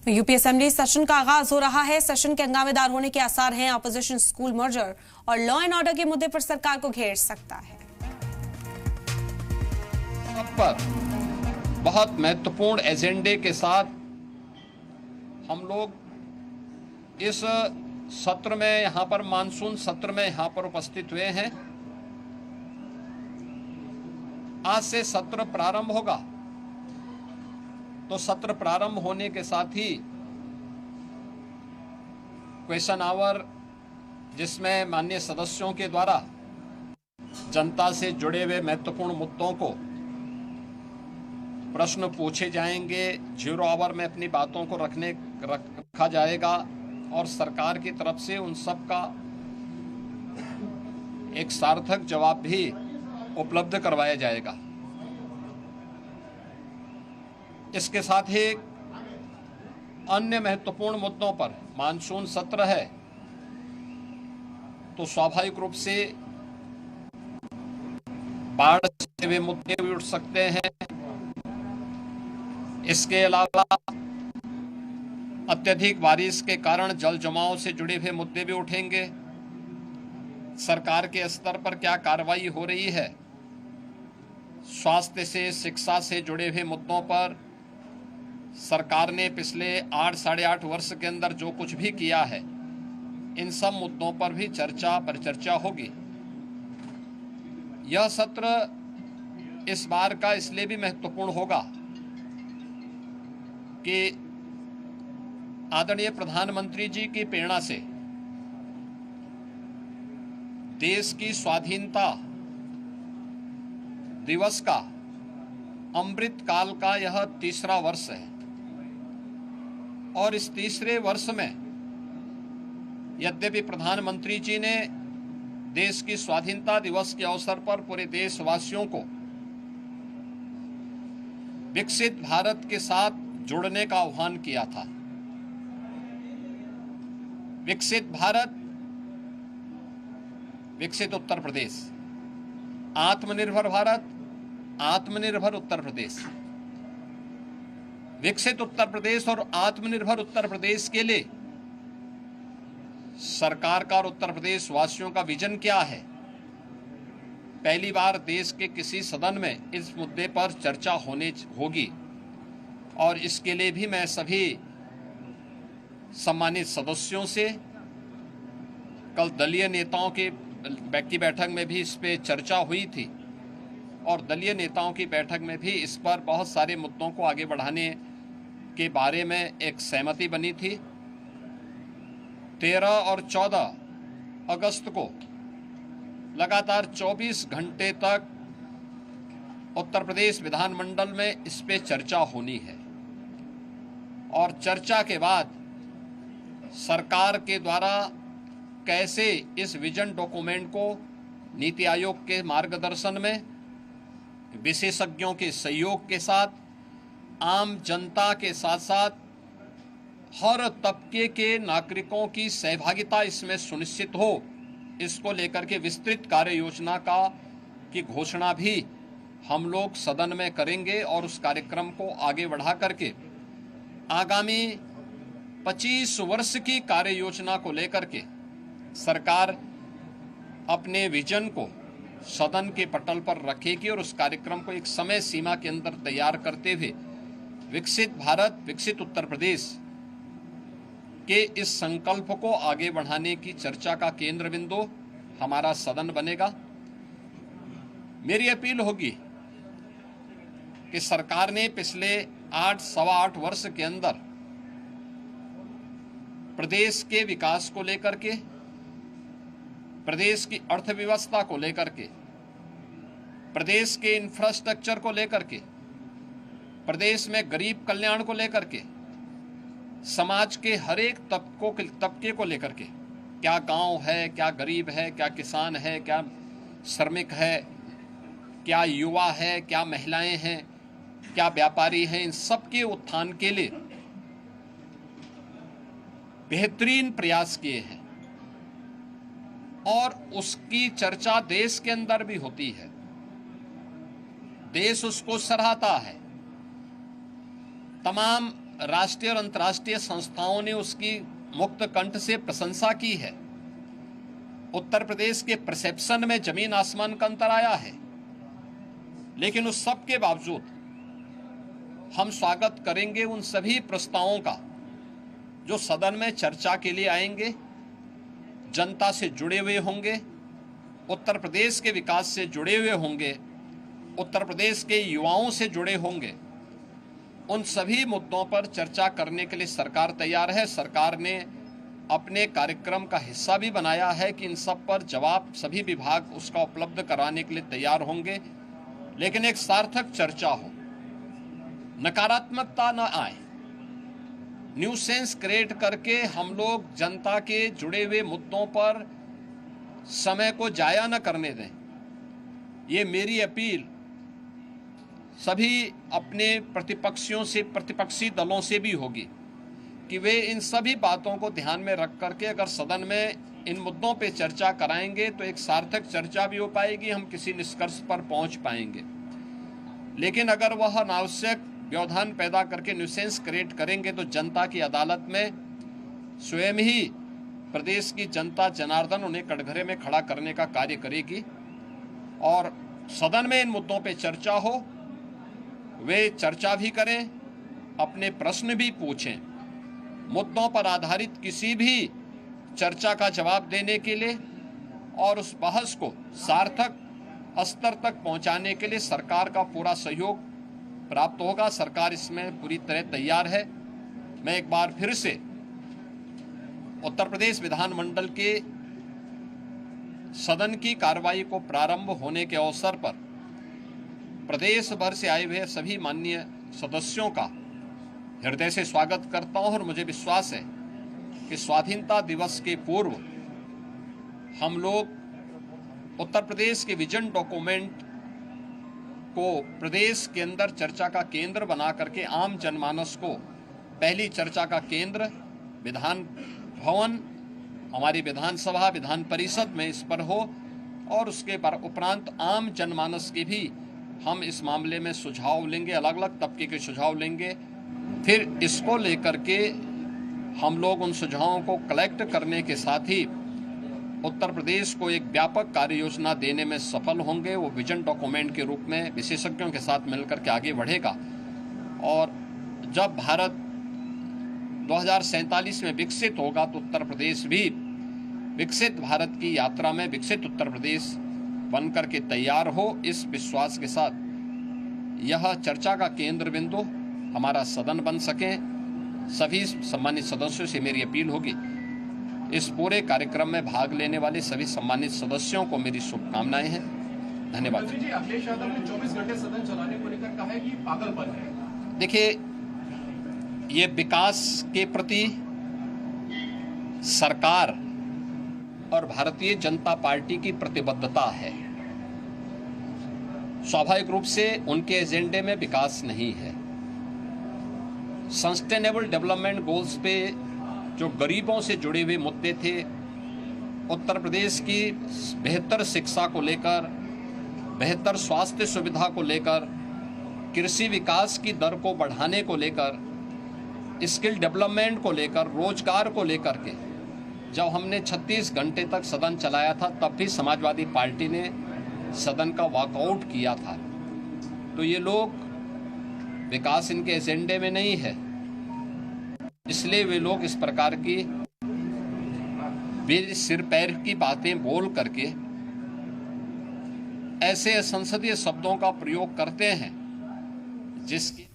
UP assembly session का आगाज हो रहा है। सेशन के हंगामेदार होने के आसार हैं। अपोजिशन स्कूल मर्जर और लॉ एंड ऑर्डर के मुद्दे पर सरकार को घेर सकता है। पर बहुत महत्वपूर्ण एजेंडे के साथ हम लोग इस सत्र में यहां पर मानसून सत्र में यहां पर उपस्थित हुए हैं। आज से सत्र प्रारंभ होगा, तो सत्र प्रारंभ होने के साथ ही क्वेश्चन आवर, जिसमें माननीय सदस्यों के द्वारा जनता से जुड़े हुए महत्वपूर्ण मुद्दों को प्रश्न पूछे जाएंगे। 0 आवर में अपनी बातों को रखा जाएगा और सरकार की तरफ से उन सब का एक सार्थक जवाब भी उपलब्ध करवाया जाएगा। इसके साथ ही अन्य महत्वपूर्ण मुद्दों पर मानसून सत्र है, तो स्वाभाविक रूप से बाढ़ से वे मुद्दे भी उठ सकते हैं। इसके अलावा अत्यधिक बारिश के कारण जल जमाव से जुड़े हुए मुद्दे भी उठेंगे। सरकार के स्तर पर क्या कार्रवाई हो रही है, स्वास्थ्य से शिक्षा से जुड़े हुए मुद्दों पर सरकार ने पिछले 8 साढ़े 8 वर्ष के अंदर जो कुछ भी किया है, इन सब मुद्दों पर भी परिचर्चा होगी। यह सत्र इस बार का इसलिए भी महत्वपूर्ण होगा कि आदरणीय प्रधानमंत्री जी की प्रेरणा से देश की स्वाधीनता दिवस का अमृत काल का यह 3रा वर्ष है और इस 3रे वर्ष में यद्यपि प्रधानमंत्री जी ने देश की स्वाधीनता दिवस के अवसर पर पूरे देशवासियों को विकसित भारत के साथ जुड़ने का आह्वान किया था। विकसित भारत, विकसित उत्तर प्रदेश, आत्मनिर्भर भारत, आत्मनिर्भर उत्तर प्रदेश। विकसित उत्तर प्रदेश और आत्मनिर्भर उत्तर प्रदेश के लिए सरकार का और उत्तर प्रदेश वासियों का विजन क्या है, पहली बार देश के किसी सदन में इस मुद्दे पर चर्चा होगी और इसके लिए भी मैं सभी सम्मानित सदस्यों से कल दलीय नेताओं की बैठक में भी इस पे चर्चा हुई थी और दलीय नेताओं की बैठक में भी इस पर बहुत सारे मुद्दों को आगे बढ़ाने के बारे में एक सहमति बनी थी। 13 और 14 अगस्त को लगातार 24 घंटे तक उत्तर प्रदेश विधानमंडल में इस पे चर्चा होनी है और चर्चा के बाद सरकार के द्वारा कैसे इस विजन डॉक्यूमेंट को नीति आयोग के मार्गदर्शन में विशेषज्ञों के सहयोग के साथ आम जनता के साथ साथ हर तबके के नागरिकों की सहभागिता इसमें सुनिश्चित हो, इसको लेकर के विस्तृत कार्य योजना की घोषणा भी हम लोग सदन में करेंगे और उस कार्यक्रम को आगे बढ़ा करके आगामी 25 वर्ष की कार्य योजना को लेकर के सरकार अपने विजन को सदन के पटल पर रखेगी और उस कार्यक्रम को एक समय सीमा के अंदर तैयार करते हुए विकसित भारत, विकसित उत्तर प्रदेश के इस संकल्प को आगे बढ़ाने की चर्चा का केंद्र बिंदु हमारा सदन बनेगा। मेरी अपील होगी कि सरकार ने पिछले 8 वर्ष के अंदर प्रदेश के विकास को लेकर के, प्रदेश की अर्थव्यवस्था को लेकर के, प्रदेश के इंफ्रास्ट्रक्चर को लेकर के, प्रदेश में गरीब कल्याण को लेकर के, समाज के हर एक तबके को लेकर के, क्या गांव है, क्या गरीब है, क्या किसान है, क्या श्रमिक है, क्या युवा है, क्या महिलाएं हैं, क्या व्यापारी हैं, इन सब के उत्थान के लिए बेहतरीन प्रयास किए हैं और उसकी चर्चा देश के अंदर भी होती है। देश उसको सराहता है। तमाम राष्ट्रीय और अंतर्राष्ट्रीय संस्थाओं ने उसकी मुक्त कंठ से प्रशंसा की है। उत्तर प्रदेश के परसेप्शन में जमीन आसमान का अंतर आया है, लेकिन उस सब के बावजूद हम स्वागत करेंगे उन सभी प्रस्तावों का जो सदन में चर्चा के लिए आएंगे, जनता से जुड़े हुए होंगे, उत्तर प्रदेश के विकास से जुड़े हुए होंगे, उत्तर प्रदेश के युवाओं से जुड़े होंगे। उन सभी मुद्दों पर चर्चा करने के लिए सरकार तैयार है। सरकार ने अपने कार्यक्रम का हिस्सा भी बनाया है कि इन सब पर जवाब सभी विभाग उसका उपलब्ध कराने के लिए तैयार होंगे, लेकिन एक सार्थक चर्चा हो, नकारात्मकता न आए, न्यूसेंस क्रिएट करके हम लोग जनता के जुड़े हुए मुद्दों पर समय को जाया न करने दें। ये मेरी अपील सभी अपने प्रतिपक्षी दलों से भी होगी कि वे इन सभी बातों को ध्यान में रख करके अगर सदन में इन मुद्दों पे चर्चा कराएंगे तो एक सार्थक चर्चा भी हो पाएगी, हम किसी निष्कर्ष पर पहुंच पाएंगे। लेकिन अगर वह अनावश्यक व्यवधान पैदा करके न्यूसेंस क्रिएट करेंगे तो जनता की अदालत में स्वयं ही प्रदेश की जनता जनार्दन उन्हें कटघरे में खड़ा करने का कार्य करेगी। और सदन में इन मुद्दों पे चर्चा हो, वे चर्चा भी करें, अपने प्रश्न भी पूछें। मुद्दों पर आधारित किसी भी चर्चा का जवाब देने के लिए और उस बहस को सार्थक स्तर तक पहुंचाने के लिए सरकार का पूरा सहयोग प्राप्त होगा। सरकार इसमें पूरी तरह तैयार है। मैं एक बार फिर से उत्तर प्रदेश विधानमंडल के सदन की कार्रवाई को प्रारंभ होने के अवसर पर प्रदेश भर से आए हुए सभी माननीय सदस्यों का हृदय से स्वागत करता हूं और मुझे विश्वास है कि स्वाधीनता दिवस के पूर्व हम लोग उत्तर प्रदेश के विजन डॉक्यूमेंट को प्रदेश के अंदर चर्चा का केंद्र बना करके आम जनमानस को पहली चर्चा का केंद्र विधान भवन, हमारी विधानसभा विधान परिषद में इस पर हो और उसके उपरांत आम जनमानस के भी हम इस मामले में सुझाव लेंगे, अलग अलग तबके के सुझाव लेंगे। फिर इसको लेकर के हम लोग उन सुझावों को कलेक्ट करने के साथ ही उत्तर प्रदेश को एक व्यापक कार्य योजना देने में सफल होंगे। वो विजन डॉक्यूमेंट के रूप में विशेषज्ञों के साथ मिलकर के आगे बढ़ेगा और जब भारत 2047 में विकसित होगा तो उत्तर प्रदेश भी विकसित भारत की यात्रा में विकसित उत्तर प्रदेश बनकर के तैयार हो। इस विश्वास के साथ यह चर्चा का केंद्र बिंदु हमारा सदन बन सके। सभी सम्मानित सदस्यों से मेरी अपील होगी, इस पूरे कार्यक्रम में भाग लेने वाले सभी सम्मानित सदस्यों को मेरी शुभकामनाएं हैं। धन्यवाद। अखिलेश यादव ने 24 घंटे सदन चलाने को लेकर कहा है कि पागलपन है। देखिए, ये विकास के प्रति सरकार और भारतीय जनता पार्टी की प्रतिबद्धता है। स्वाभाविक रूप से उनके एजेंडे में विकास नहीं है। सस्टेनेबल डेवलपमेंट गोल्स पे जो गरीबों से जुड़े हुए मुद्दे थे, उत्तर प्रदेश की बेहतर शिक्षा को लेकर, बेहतर स्वास्थ्य सुविधा को लेकर, कृषि विकास की दर को बढ़ाने को लेकर, स्किल डेवलपमेंट को लेकर, रोजगार को लेकर के जब हमने 36 घंटे तक सदन चलाया था तब भी समाजवादी पार्टी ने सदन का वॉकआउट किया था। तो ये लोग, विकास इनके एजेंडे में नहीं है, इसलिए वे लोग इस प्रकार की सिर पैर की बातें बोल करके ऐसे संसदीय शब्दों का प्रयोग करते हैं जिसकी